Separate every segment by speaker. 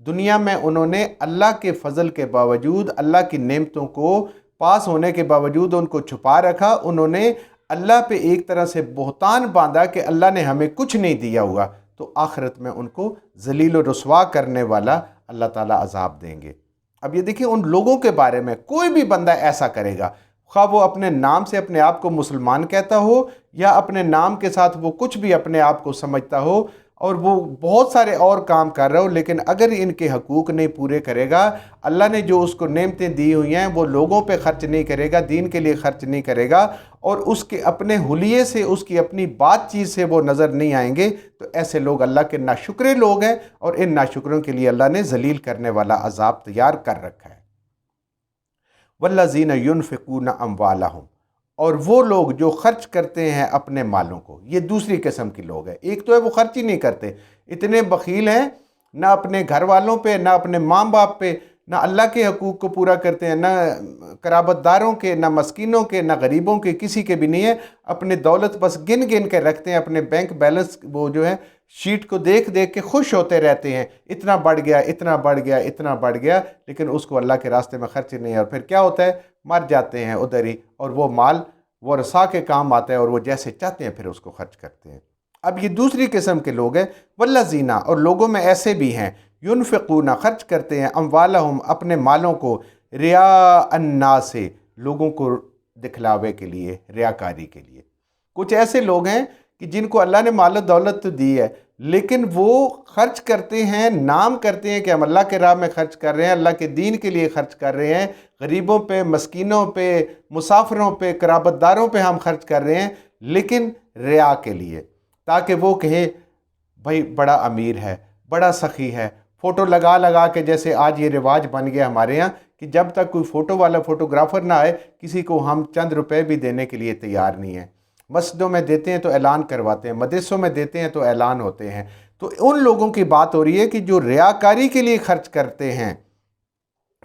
Speaker 1: دنیا میں انہوں نے اللہ کے فضل کے باوجود، اللہ کی نعمتوں کو پاس ہونے کے باوجود ان کو چھپا رکھا، انہوں نے اللہ پہ ایک طرح سے بہتان باندھا کہ اللہ نے ہمیں کچھ نہیں دیا ہوا، تو آخرت میں ان کو ذلیل و رسوا کرنے والا اللہ تعالیٰ عذاب دیں گے۔ اب یہ دیکھیں ان لوگوں کے بارے میں کوئی بھی بندہ ایسا کرے گا، خواہ وہ اپنے نام سے اپنے آپ کو مسلمان کہتا ہو یا اپنے نام کے ساتھ وہ کچھ بھی اپنے آپ کو سمجھتا ہو اور وہ بہت سارے اور کام کر رہا ہو، لیکن اگر ان کے حقوق نہیں پورے کرے گا، اللہ نے جو اس کو نعمتیں دی ہوئی ہیں وہ لوگوں پہ خرچ نہیں کرے گا، دین کے لیے خرچ نہیں کرے گا، اور اس کے اپنے حلیے سے، اس کی اپنی بات چیت سے وہ نظر نہیں آئیں گے، تو ایسے لوگ اللہ کے ناشکرے لوگ ہیں، اور ان ناشکروں کے لیے اللہ نے ذلیل کرنے والا عذاب تیار کر رکھا ہے۔ وَالَّذِينَ يُنْفِقُونَ أَمْوَالَهُمْ، اور وہ لوگ جو خرچ کرتے ہیں اپنے مالوں کو، یہ دوسری قسم کے لوگ ہیں۔ ایک تو ہے وہ خرچ ہی نہیں کرتے، اتنے بخیل ہیں، نہ اپنے گھر والوں پہ، نہ اپنے ماں باپ پہ، نہ اللہ کے حقوق کو پورا کرتے ہیں، نہ قرابت داروں کے، نہ مسکینوں کے، نہ غریبوں کے، کسی کے بھی نہیں ہے۔ اپنے دولت بس گن گن کے رکھتے ہیں، اپنے بینک بیلنس وہ جو ہے شیٹ کو دیکھ دیکھ کے خوش ہوتے رہتے ہیں، اتنا بڑھ گیا، اتنا بڑھ گیا، اتنا بڑھ گیا، لیکن اس کو اللہ کے راستے میں خرچ نہیں ہے، اور پھر کیا ہوتا ہے، مر جاتے ہیں ادھر ہی، اور وہ مال ورثاء کے کام آتا ہے، اور وہ جیسے چاہتے ہیں پھر اس کو خرچ کرتے ہیں۔ اب یہ دوسری قسم کے لوگ ہیں، والذین، اور لوگوں میں ایسے بھی ہیں، ينفقون، خرچ کرتے ہیں، اموالہم، اپنے مالوں کو، ریا الناس، لوگوں کو دکھلاوے کے لیے، ریاکاری کے لیے۔ کچھ ایسے لوگ ہیں کہ جن کو اللہ نے مال و دولت تو دی ہے، لیکن وہ خرچ کرتے ہیں، نام کرتے ہیں کہ ہم اللہ کے راہ میں خرچ کر رہے ہیں، اللہ کے دین کے لیے خرچ کر رہے ہیں، غریبوں پہ، مسکینوں پہ، مسافروں پہ، قرابت داروں پہ ہم خرچ کر رہے ہیں، لیکن ریا کے لیے، تاکہ وہ کہیں بھائی بڑا امیر ہے، بڑا سخی ہے، فوٹو لگا لگا کے، جیسے آج یہ رواج بن گیا ہمارے ہاں کہ جب تک کوئی فوٹو والا فوٹوگرافر نہ آئے، کسی کو ہم چند روپے بھی دینے کے لیے تیار نہیں ہیں۔ مسجدوں میں دیتے ہیں تو اعلان کرواتے ہیں، مدرسوں میں دیتے ہیں تو اعلان ہوتے ہیں۔ تو ان لوگوں کی بات ہو رہی ہے کہ جو ریاکاری کے لیے خرچ کرتے ہیں،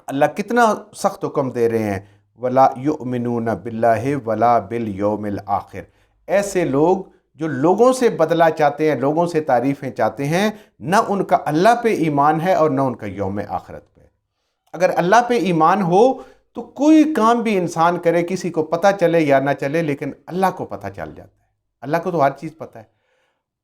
Speaker 1: اللہ کتنا سخت حکم دے رہے ہیں، وَلَا يُؤْمِنُونَ بِاللَّهِ وَلَا بِالْيَوْمِ الْآخِرِ، ایسے لوگ جو لوگوں سے بدلہ چاہتے ہیں، لوگوں سے تعریفیں چاہتے ہیں، نہ ان کا اللہ پہ ایمان ہے اور نہ ان کا یوم آخرت پہ۔ اگر اللہ پہ ایمان ہو تو کوئی کام بھی انسان کرے، کسی کو پتہ چلے یا نہ چلے، لیکن اللہ کو پتہ چل جاتا ہے، اللہ کو تو ہر چیز پتہ ہے۔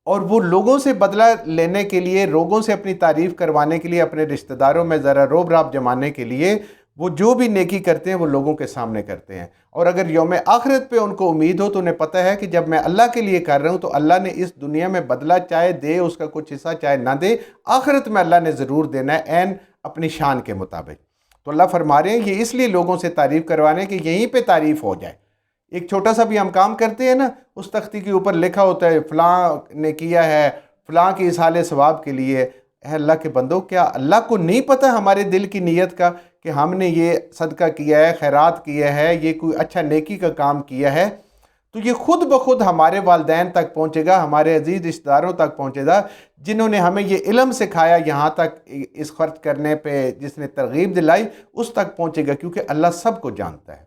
Speaker 1: اور وہ لوگوں سے بدلہ لینے کے لیے، لوگوں سے اپنی تعریف کروانے کے لیے، اپنے رشتہ داروں میں ذرا روب راب جمانے کے لیے، وہ جو بھی نیکی کرتے ہیں وہ لوگوں کے سامنے کرتے ہیں۔ اور اگر یوم آخرت پہ ان کو امید ہو تو انہیں پتہ ہے کہ جب میں اللہ کے لیے کر رہا ہوں تو اللہ نے اس دنیا میں بدلہ چاہے دے اس کا کچھ حصہ، چاہے نہ دے، آخرت میں اللہ نے ضرور دینا ہے، عین اپنی شان کے مطابق۔ تو اللہ فرما رہے ہیں یہ اس لیے لوگوں سے تعریف کروانے کہ یہیں پہ تعریف ہو جائے۔ ایک چھوٹا سا بھی ہم کام کرتے ہیں نا، اس تختی کے اوپر لکھا ہوتا ہے فلاں نے کیا ہے، فلاں کی اصحال ثواب کے لیے۔ اے اللہ کے بندو، کیا اللہ کو نہیں پتہ ہمارے دل کی نیت کا کہ ہم نے یہ صدقہ کیا ہے، خیرات کیا ہے، یہ کوئی اچھا نیکی کا کام کیا ہے، تو یہ خود بخود ہمارے والدین تک پہنچے گا، ہمارے عزیز رشتہ داروں تک پہنچے گا، جنہوں نے ہمیں یہ علم سکھایا، یہاں تک اس خرچ کرنے پہ جس نے ترغیب دلائی، اس تک پہنچے گا، کیونکہ اللہ سب کو جانتا ہے۔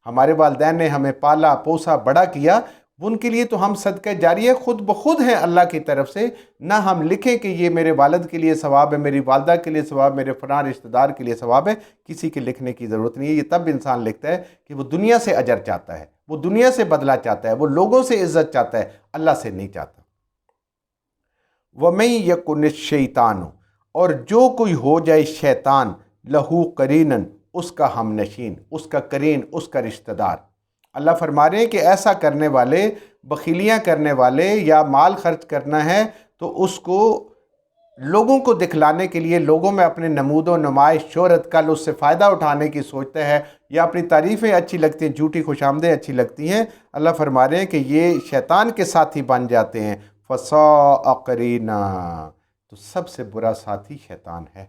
Speaker 1: ہمارے والدین نے ہمیں پالا پوسا بڑا کیا، ان کے لیے تو ہم صدقہ جاریہ خود بخود ہیں اللہ کی طرف سے، نہ ہم لکھیں کہ یہ میرے والد کے لیے ثواب ہے، میری والدہ کے لیے ثواب، میرے فلاں رشتہ دار کے لیے ثواب ہے، کسی کے لکھنے کی ضرورت نہیں ہے۔ یہ تب انسان لکھتا ہے کہ وہ دنیا سے اجر چاہتا ہے، وہ دنیا سے بدلہ چاہتا ہے، وہ لوگوں سے عزت چاہتا ہے، اللہ سے نہیں چاہتا۔ وَمَن يَكُنِ الشَّيْطَانُ، اور جو کوئی ہو جائے شیطان، لہو قرینن، اس کا ہم نشین، اس کا قرین، اس کا رشتہ دار۔ اللہ فرما رہے ہیں کہ ایسا کرنے والے، بخیلیاں کرنے والے، یا مال خرچ کرنا ہے تو اس کو لوگوں کو دکھلانے کے لیے، لوگوں میں اپنے نمود و نمائش، شہرت، کل اس سے فائدہ اٹھانے کی سوچتا ہے، یا اپنی تعریفیں اچھی لگتی ہیں، جھوٹی خوش آمدیں اچھی لگتی ہیں، اللہ فرما رہے ہیں کہ یہ شیطان کے ساتھی بن جاتے ہیں۔ فَسَاءَ قَرِينًا، تو سب سے برا ساتھی شیطان ہے۔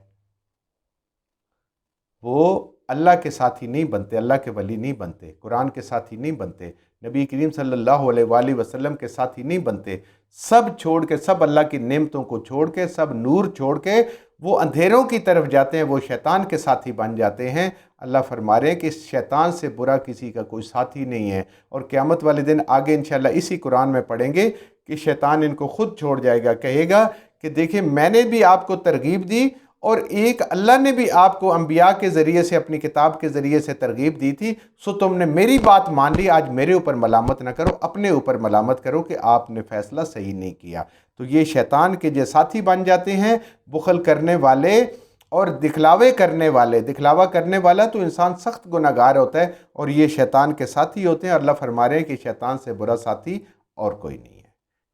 Speaker 1: وہ اللہ کے ساتھی نہیں بنتے، اللہ کے ولی نہیں بنتے، قرآن کے ساتھی نہیں بنتے، نبی کریم صلی اللہ علیہ وآلہ وسلم کے ساتھی نہیں بنتے، سب چھوڑ کے، سب اللہ کی نعمتوں کو چھوڑ کے، سب نور چھوڑ کے وہ اندھیروں کی طرف جاتے ہیں، وہ شیطان کے ساتھی بن جاتے ہیں۔ اللہ فرما رہے ہیں کہ شیطان سے برا کسی کا کوئی ساتھی نہیں ہے، اور قیامت والے دن آگے انشاءاللہ اسی قرآن میں پڑھیں گے کہ شیطان ان کو خود چھوڑ جائے گا، کہے گا کہ دیکھیں میں نے بھی آپ کو ترغیب دی اور ایک اللہ نے بھی آپ کو انبیاء کے ذریعے سے اپنی کتاب کے ذریعے سے ترغیب دی تھی، سو تم نے میری بات مان لی، آج میرے اوپر ملامت نہ کرو، اپنے اوپر ملامت کرو کہ آپ نے فیصلہ صحیح نہیں کیا۔ تو یہ شیطان کے جو ساتھی بن جاتے ہیں، بخل کرنے والے اور دکھلاوے کرنے والے۔ دکھلاوا کرنے والا تو انسان سخت گناہگار ہوتا ہے، اور یہ شیطان کے ساتھی ہوتے ہیں۔ اللہ فرما رہے ہیں کہ شیطان سے برا ساتھی اور کوئی نہیں ہے۔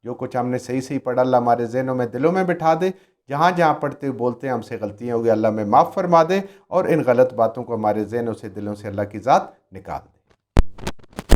Speaker 1: جو کچھ ہم نے صحیح پڑھا اللہ ہمارے ذہنوں میں دلوں میں بٹھا دے، جہاں جہاں پڑھتے بولتے ہیں ہم سے غلطیاں ہوگی اللہ میں معاف فرما دے، اور ان غلط باتوں کو ہمارے ذہنوں سے دلوں سے اللہ کی ذات نکال دے۔